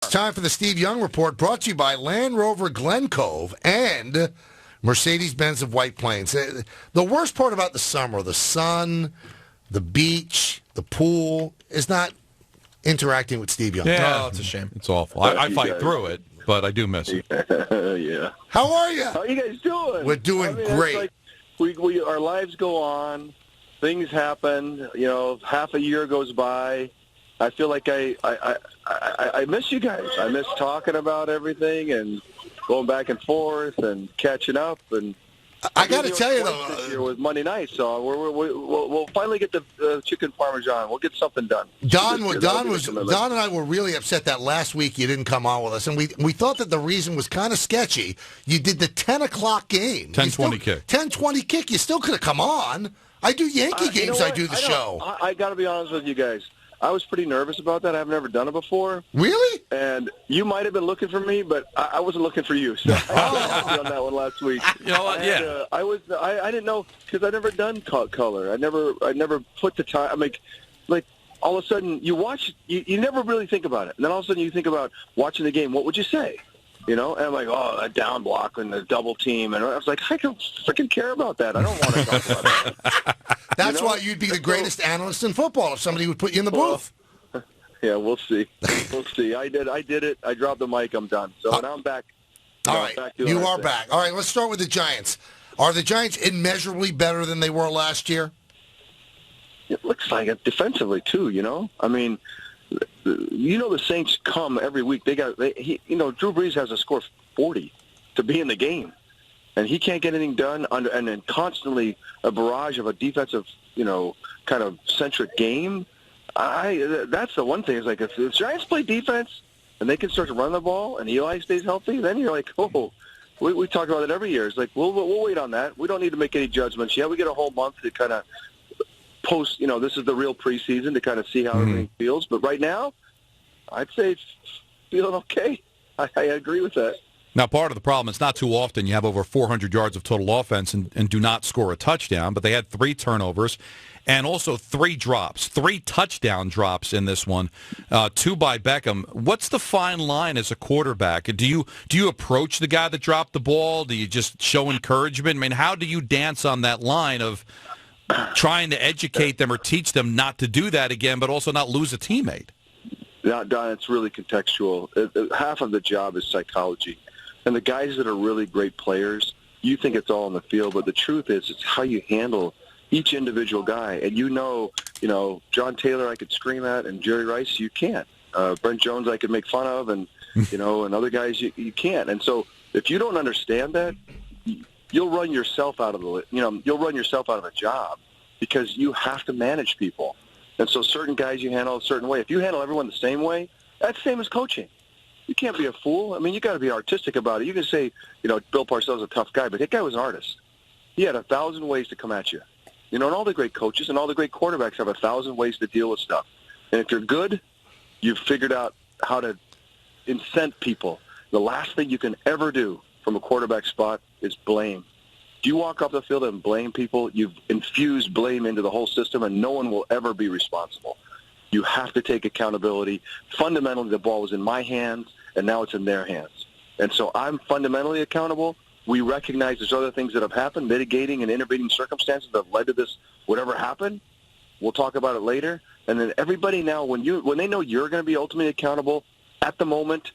It's time for the Steve Young Report, brought to you by Land Rover Glen Cove and Mercedes-Benz of White Plains. The worst part about the summer, the sun, the beach, the pool, is not interacting with Steve Young. Yeah, it's a shame. It's awful. I fight through it, but I do miss it. Yeah. How are you? How are you guys doing? We're doing great. Like we our lives go on. Things happen. You know, half a year goes by. I feel like I miss you guys. I miss talking about everything and going back and forth and catching up. And I got to tell you, though, this year was Monday night, so we'll finally get the chicken parmesan. We'll get something done. Don and I were really upset that last week you didn't come on with us, and we thought that the reason was kind of sketchy. You did the 10 o'clock game. 10:20 kick. 10:20 kick. You still could have come on. I do Yankee games. I do the show. I got to be honest with you guys. I was pretty nervous about that. I've never done it before. Really? And you might have been looking for me, but I wasn't looking for you. So I on that one last week. You know what? Yeah. I didn't know because I've never done color. I never put the time. I mean, like all of a sudden you watch. You never really think about it, and then all of a sudden you think about watching the game. What would you say? You know, and I'm like, oh, a down block and a double team. And I was like, I don't freaking care about that. I don't want to talk about that. That's why you'd be the greatest analyst in football if somebody would put you in the booth. Yeah, we'll see. We'll see. I did it. I dropped the mic. I'm done. So now I'm back. All right. You are back. All right, let's start with the Giants. Are the Giants immeasurably better than they were last year? It looks like it defensively, too, you know? I mean, you know the Saints come every week. Drew Brees has a score of 40 to be in the game, and he can't get anything done. And then constantly a barrage of a defensive, kind of centric game. That's the one thing. Is like if the Giants play defense and they can start to run the ball, and Eli stays healthy, then you're like, oh. We talk about it every year. It's like we'll wait on that. We don't need to make any judgments yet. We get a whole month to kind of post, this is the real preseason to kind of see how everything feels. But right now, I'd say it's feeling okay. I agree with that. Now, part of the problem, it's not too often you have over 400 yards of total offense and do not score a touchdown, but they had 3 turnovers and also 3 drops, 3 touchdown drops in this one, 2 by Beckham. What's the fine line as a quarterback? Do you approach the guy that dropped the ball? Do you just show encouragement? I mean, how do you dance on that line of trying to educate them or teach them not to do that again, but also not lose a teammate? Yeah, Don, it's really contextual. Half of the job is psychology. And the guys that are really great players, you think it's all on the field, but the truth is it's how you handle each individual guy. And John Taylor I could scream at, and Jerry Rice you can't. Brent Jones I could make fun of, and and other guys you can't. And so if you don't understand that, you'll run yourself out of a job because you have to manage people. And so certain guys you handle a certain way. If you handle everyone the same way, that's the same as coaching. You can't be a fool. I mean, you got to be artistic about it. You can say, Bill Parcells is a tough guy, but that guy was an artist. He had 1,000 ways to come at you. And all the great coaches and all the great quarterbacks have 1,000 ways to deal with stuff. And if you're good, you've figured out how to incent people. The last thing you can ever do from a quarterback spot is blame. If you walk off the field and blame people, you've infused blame into the whole system, and no one will ever be responsible. You have to take accountability. Fundamentally, the ball was in my hands, and now it's in their hands. And so I'm fundamentally accountable. We recognize there's other things that have happened, mitigating and intervening circumstances that have led to this, whatever happened. We'll talk about it later. And then everybody now, when they know you're going to be ultimately accountable at the moment,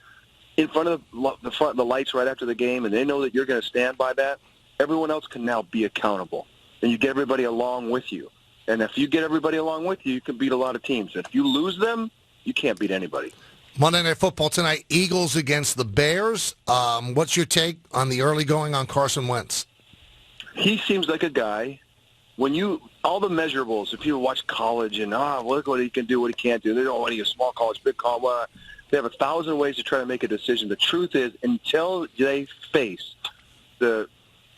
in front of the lights right after the game, and they know that you're going to stand by that, everyone else can now be accountable. And you get everybody along with you. And if you get everybody along with you, you can beat a lot of teams. If you lose them, you can't beat anybody. Monday Night Football tonight, Eagles against the Bears. What's your take on the early going on Carson Wentz? He seems like a guy, all the measurables, if you watch college and, look what he can do, what he can't do. They don't want to get small college, big college. They have 1,000 ways to try to make a decision. The truth is, until they face the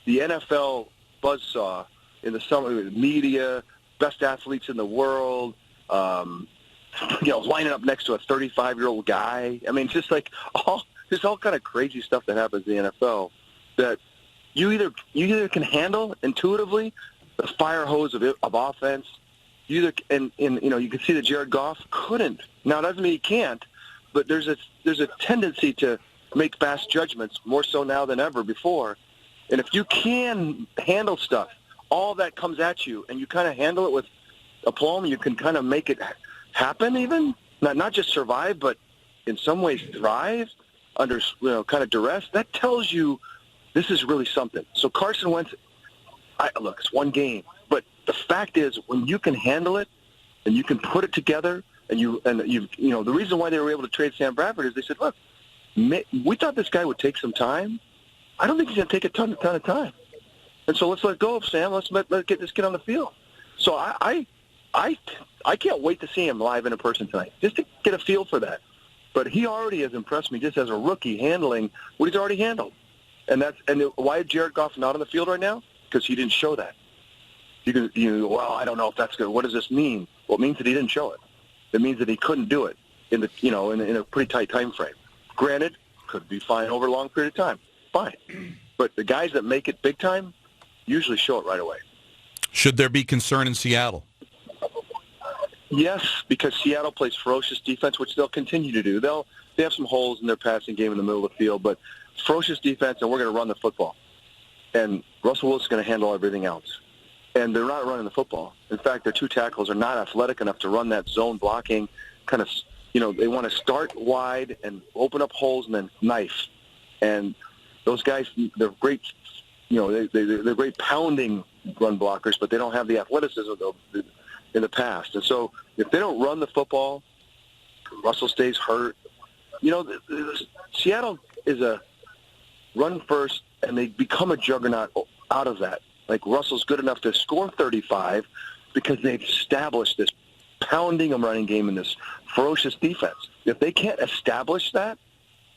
NFL buzzsaw in the summer, media, best athletes in the world, lining up next to a 35-year-old guy. I mean, just like there's all kind of crazy stuff that happens in the NFL that you either can handle intuitively the fire hose of offense. You can see that Jared Goff couldn't. Now, it doesn't mean he can't, but there's a tendency to make fast judgments, more so now than ever before. And if you can handle stuff, all that comes at you, and you kind of handle it with aplomb, you can kind of make it happen even, not just survive, but in some ways thrive under kind of duress. That tells you this is really something. So Carson Wentz, look, it's one game, but the fact is when you can handle it and you can put it together, and the reason why they were able to trade Sam Bradford is they said, look, we thought this guy would take some time. I don't think he's going to take a ton of time. And so let's let go of Sam. Let's get this kid on the field. So I can't wait to see him live and in person tonight, just to get a feel for that. But he already has impressed me just as a rookie handling what he's already handled. And why is Jared Goff not on the field right now? Because he didn't show that. Well, I don't know if that's good. What does this mean? Well, it means that he didn't show it. It means that he couldn't do it in a pretty tight time frame. Granted, could be fine over a long period of time. Fine. But the guys that make it big time usually show it right away. Should there be concern in Seattle? Yes, because Seattle plays ferocious defense, which they'll continue to do. They have some holes in their passing game in the middle of the field, but ferocious defense, and we're going to run the football. And Russell Wilson's going to handle everything else. And they're not running the football. In fact, their two tackles are not athletic enough to run that zone blocking kind of, they want to start wide and open up holes and then knife. And those guys, they're great, they're great pounding run blockers, but they don't have the athleticism in the past. And so if they don't run the football, Russell stays hurt. Seattle is a run first, and they become a juggernaut out of that. Like Russell's good enough to score 35 because they've established this pounding and running game in this ferocious defense. If they can't establish that,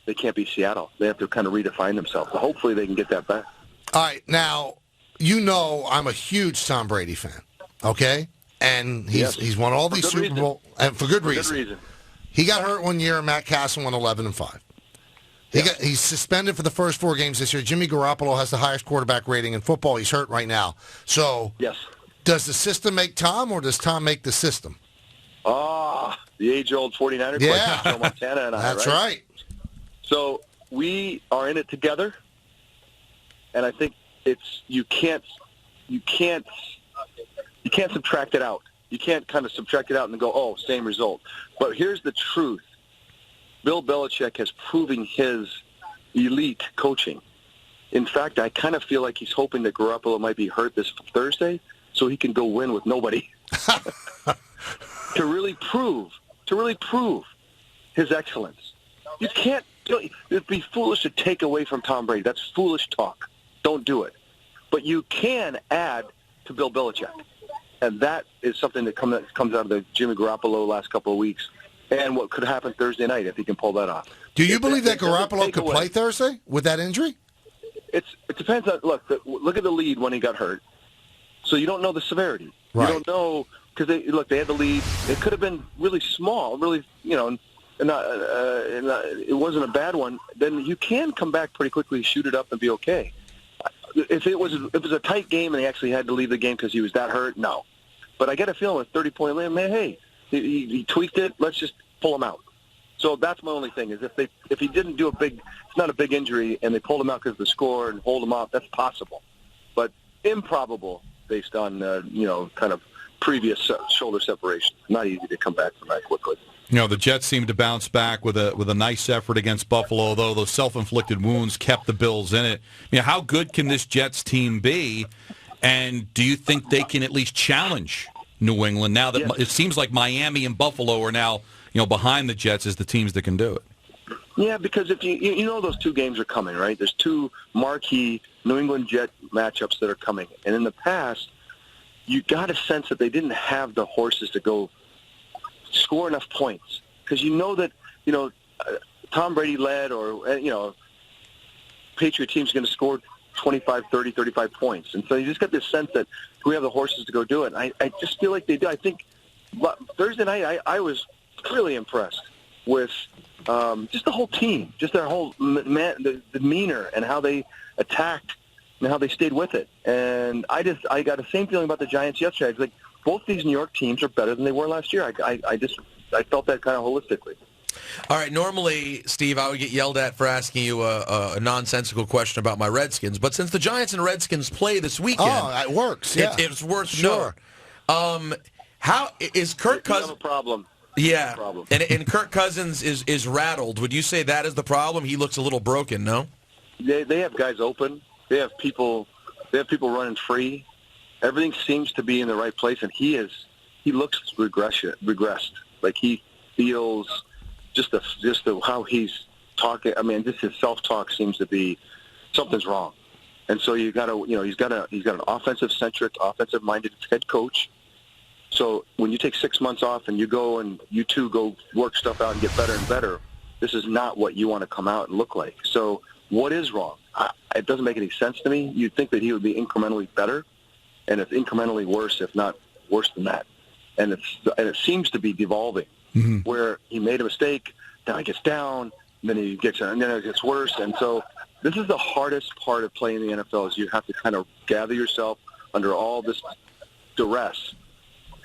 they can't be Seattle. They have to kind of redefine themselves. So hopefully they can get that back. All right, now, I'm a huge Tom Brady fan, okay? And he's won all these Super Bowl, and for good reason. He got hurt one year, and Matt Castle won 11-5. He's suspended for the first 4 games this year. Jimmy Garoppolo has the highest quarterback rating in football. He's hurt right now. So, does the system make Tom, or does Tom make the system? The age-old 49er question, Joe Montana and I. That's right. So we are in it together, and I think you can't subtract it out. You can't kind of subtract it out and go, same result. But here's the truth. Bill Belichick has proven his elite coaching. In fact, I kind of feel like he's hoping that Garoppolo might be hurt this Thursday so he can go win with nobody. to really prove his excellence. You can't. It'd be foolish to take away from Tom Brady. That's foolish talk. Don't do it. But you can add to Bill Belichick. And that is something that comes out of the Jimmy Garoppolo last couple of weeks. And what could happen Thursday night if he can pull that off. Do you believe that Garoppolo could play Thursday with that injury? It depends on, look at the lead when he got hurt. So you don't know the severity. Right. You don't know, because they had the lead. It could have been really small, really, and it wasn't a bad one. Then you can come back pretty quickly, shoot it up, and be okay. If it was a tight game and he actually had to leave the game because he was that hurt, no. But I get a feeling with 30-point lead, man, hey, he tweaked it. Let's just pull him out. So that's my only thing is if he didn't do it's not a big injury, and they pulled him out because of the score and hold him off, that's possible. But improbable based on, kind of previous shoulder separation. Not easy to come back from that quickly. The Jets seemed to bounce back with a nice effort against Buffalo, though those self-inflicted wounds kept the Bills in it. How good can this Jets team be, and do you think they can at least challenge New England now that it seems like Miami and Buffalo are now behind the Jets as the teams that can do it? Yeah, because if you know those 2 games are coming, right? There's 2 marquee New England Jet matchups that are coming, and in the past, you got a sense that they didn't have the horses to go score enough points, because that Tom Brady led or Patriot team's going to score 25, 30, 35 points, and so you just got this sense that we have the horses to go do it. And I just feel like they do. I think Thursday night I was really impressed with just the whole team, just their whole the demeanor and how they attacked and how they stayed with it. And I got the same feeling about the Giants yesterday. I was like, both these New York teams are better than they were last year. I felt that kind of holistically. All right, normally, Steve, I would get yelled at for asking you a nonsensical question about my Redskins, but since the Giants and Redskins play this weekend... Oh, it works, yeah. It's worth sure. How is Kirk Cousins... You have a problem. Yeah, Problem. And Kirk Cousins is rattled. Would you say that is the problem? He looks a little broken, no? They have guys open. They have people running free. Everything seems to be in the right place, and he looks regressed. Like he feels just how he's talking. I mean, just his self-talk seems to be something's wrong. And so he's got an offensive-centric, offensive-minded head coach. So when you take 6 months off and you go and you two go work stuff out and get better and better, this is not what you want to come out and look like. So what is wrong? It doesn't make any sense to me. You'd think that he would be incrementally better, and it's incrementally worse, if not worse than that. And it seems to be devolving, where he made a mistake, now he gets down, and then it gets worse. And so this is the hardest part of playing the NFL is you have to kind of gather yourself under all this duress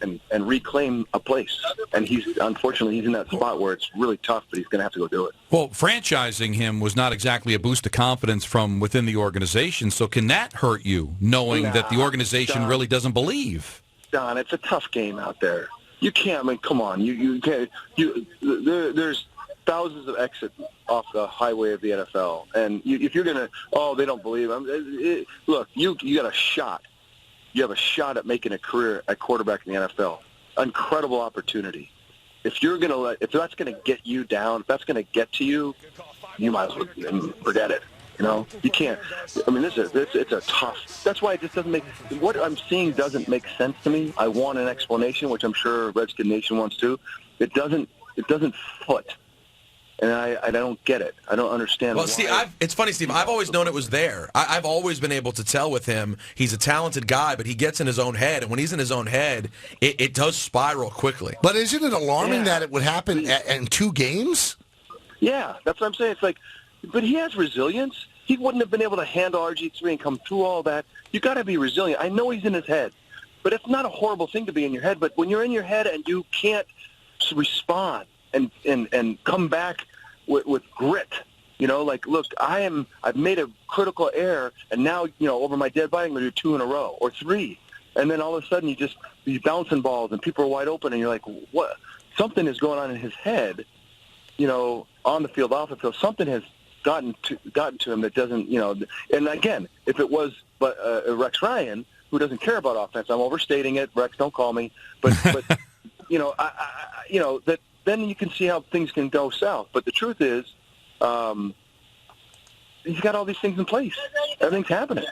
and reclaim a place. And unfortunately he's in that spot where it's really tough, but he's going to have to go do it. Well, franchising him was not exactly a boost of confidence from within the organization. So can that hurt you, knowing that the organization really doesn't believe? Don, it's a tough game out there. You can't. I mean, come on. You can't. There's thousands of exits off the highway of the NFL, and if you're gonna, they don't believe him. Look, you got a shot. You have a shot at making a career at quarterback in the NFL. Incredible opportunity. If that's gonna get you down, if that's gonna get to you, you might as well forget it. You know, you can't. I mean, it's a tough. That's why it just doesn't make. What I'm seeing doesn't make sense to me. I want an explanation, which I'm sure Redskin Nation wants too. It doesn't foot, and I don't get it. I don't understand. Well, why. see, it's funny, Steve. I've always known it was there. I've always been able to tell with him. He's a talented guy, but he gets in his own head, and when he's in his own head, it does spiral quickly. But isn't it alarming that it would happen in 2 games? Yeah, that's what I'm saying. It's like. But he has resilience. He wouldn't have been able to handle RG3 and come through all that. You got to be resilient. I know he's in his head, but it's not a horrible thing to be in your head. But when you're in your head and you can't respond and come back with grit, you know, like, look, I've made a critical error, and now, you know, over my dead body, I'm going to do 2 in a row or 3, and then all of a sudden these bouncing balls and people are wide open, and you're like, what? Something is going on in his head, you know, on the field, off the field. Something has gotten to him that doesn't, you know, and again, if it was Rex Ryan, who doesn't care about offense, I'm overstating it, Rex, don't call me, but you know, you know, that then you can see how things can go south. But the truth is, he's got all these things in place. Everything's happening.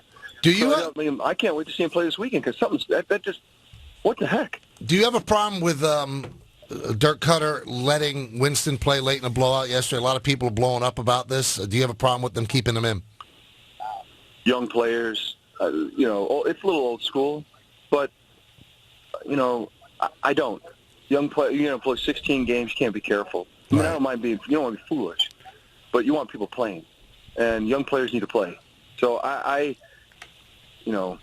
I can't wait to see him play this weekend, because something's that just, what the heck? Do you have a problem with Dirk Cutter letting Winston play late in a blowout yesterday? A lot of people are blowing up about this. Do you have a problem with them keeping him in? Young players, you know, it's a little old school, but, you know, I don't. Young player, you know, play 16 games, you can't be careful. I mean, I don't mind you don't want to be foolish, but you want people playing, and young players need to play. So I don't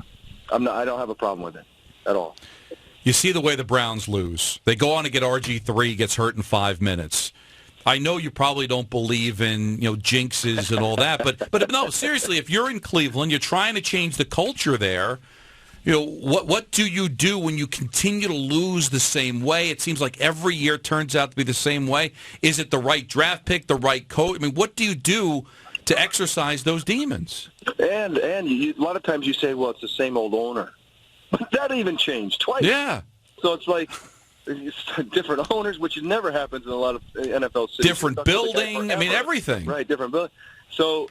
have a problem with it at all. You see the way the Browns lose. They go on to get RG3, gets hurt in 5 minutes. I know you probably don't believe in, you know, jinxes and all that, but no, seriously, if you're in Cleveland, you're trying to change the culture there. You know, what do you do when you continue to lose the same way? It seems like every year turns out to be the same way. Is it the right draft pick, the right coach? I mean, what do you do to exercise those demons? And a lot of times you say, well, it's the same old owner. But that even changed twice. Yeah. So it's like it's different owners, which never happens in a lot of NFL cities. Different building. I mean, everything. Right, different building. So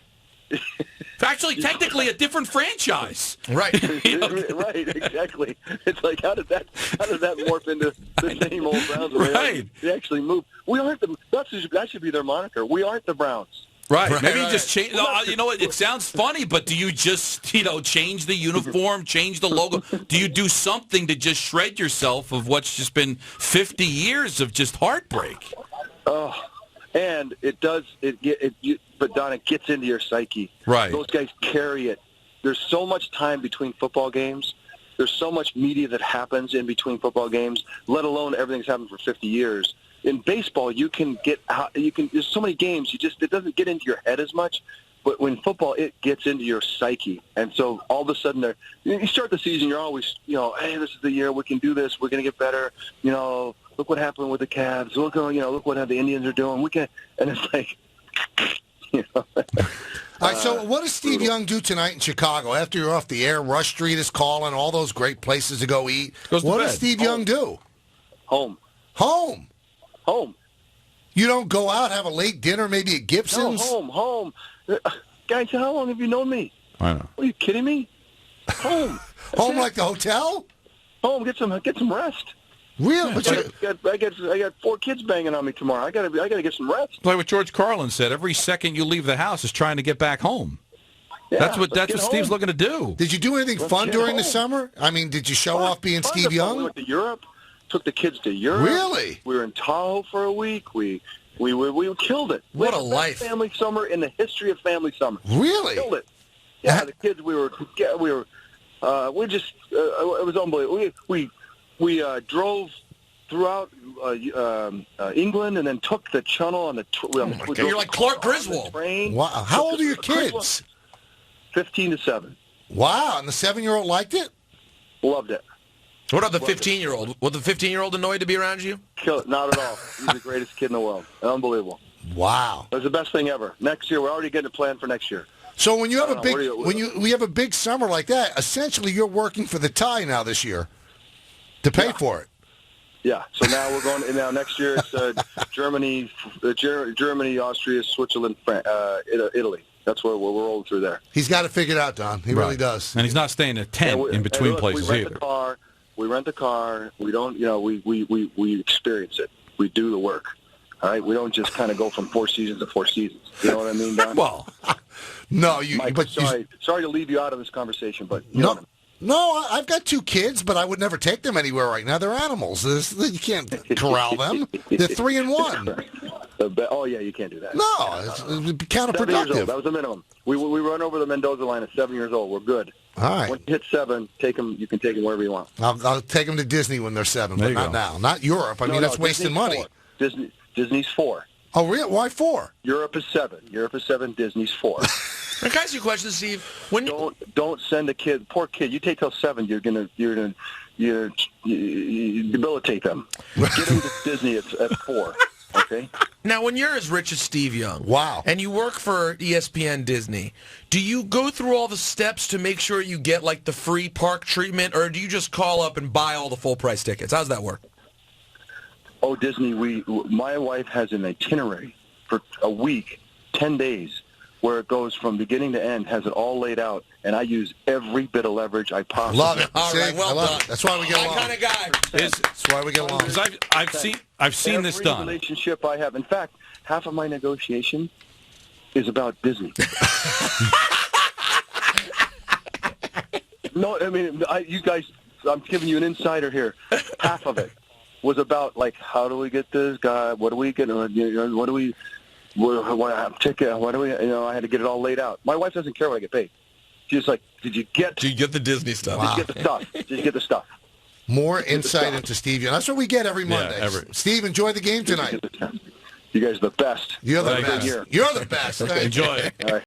actually, technically, a different franchise. Right. Right, exactly. It's like, how did that morph into the same old Browns? Right. They actually moved. We aren't that should be their moniker. We aren't the Browns. Right. Maybe you just change. You know what? It sounds funny, but do you just, you know, change the uniform, change the logo? Do you do something to just shred yourself of what's just been 50 years of just heartbreak? Oh, and it does. But Don, it gets into your psyche. Right. Those guys carry it. There's so much time between football games. There's so much media that happens in between football games. Let alone everything's happened for 50 years. in baseball, you can get out. There's so many games. It doesn't get into your head as much. But when football, it gets into your psyche. And so all of a sudden, you start the season, you're always, hey, this is the year. We can do this. We're going to get better. Look what happened with the Cavs. Look what the Indians are doing. We can, and it's like, All right, so what does Steve Young do tonight in Chicago? After you're off the air, Rush Street is calling, all those great places to go eat. What does Steve Young do? Home. You don't go out, have a late dinner, maybe at Gibson's? No, home. Guys, how long have you known me? I know. Are you kidding me? Home. Home like the hotel? Home. Get some rest. Really? I got 4 kids banging on me tomorrow. I gotta get some rest. Like what George Carlin said, every second you leave the house is trying to get back home. Yeah, that's what Steve's looking to do. Did you do anything fun during the summer? I mean, did you show off being Steve Young? We went to Europe. Took the kids to Europe. Really? We were in Tahoe for a week. We killed it. What a life! Family summer in the history of family summer. Really? Killed it. Yeah, the kids. We just. It was unbelievable. We drove throughout England and then took the channel on the. You're like Clark Griswold. Wow. How old are your kids? 15 to 7. Wow, and the 7-year-old liked it? Loved it. What about the 15-year-old? Was the 15-year-old annoyed to be around you? Kill it. Not at all. He's the greatest kid in the world. Unbelievable. Wow. It was the best thing ever. Next year, we're already getting a plan for next year. So when you have we have a big summer like that, essentially you're working for the tie now this year to pay for it. Yeah. So now we're going. Now next year it's Germany, Austria, Switzerland, Italy. That's where we're rolling through there. He's got it figured out, Don. He really does. And he's not staying at 10 in between places either. We rent the car. We don't. We experience it. We do the work. All right. We don't just kind of go from 4 seasons to 4 seasons. You know what I mean, Don? Well, no. Mike, but sorry to leave you out of this conversation, but no. No, I've got 2 kids, but I would never take them anywhere right now. They're animals. You can't corral them. They're 3 and 1. Oh, yeah, you can't do that. No, it's counterproductive. 7 years old. That was the minimum. We run over the Mendoza line at 7 years old. We're good. All right. When you hit 7, you can take them wherever you want. I'll take them to Disney when they're 7, but not now. Not Europe. I mean, that's wasting money. Disney's 4. Oh, really? Why 4? Europe is 7. Disney's 4. Can I ask you a question, Steve? Don't send a kid, poor kid. You take till 7, you're gonna debilitate them. Get them to Disney at 4. Okay. Now, when you're as rich as Steve Young, wow, and you work for ESPN Disney, do you go through all the steps to make sure you get like the free park treatment, or do you just call up and buy all the full price tickets? How's that work? Oh, Disney, my wife has an itinerary for a week, 10 days, where it goes from beginning to end, has it all laid out, and I use every bit of leverage I possibly love it. All right, well done. That's why we get along. My kind of guy. That's why we get along. I've seen this done. Every relationship I have. In fact, half of my negotiation is about Disney. No, I mean, you guys, I'm giving you an insider here. Half of it was about, like, how do we get this guy? What do we get? What do we... ticket? What do we? I had to get it all laid out. My wife doesn't care what I get paid. She's like, "Did you get the Disney stuff? Wow. Did you get the stuff? Did you get the stuff?" More insight into Steve Young. That's what we get every Monday. Steve, enjoy the game tonight. You guys are the best. You're the best. You're the best. Enjoy it. All right.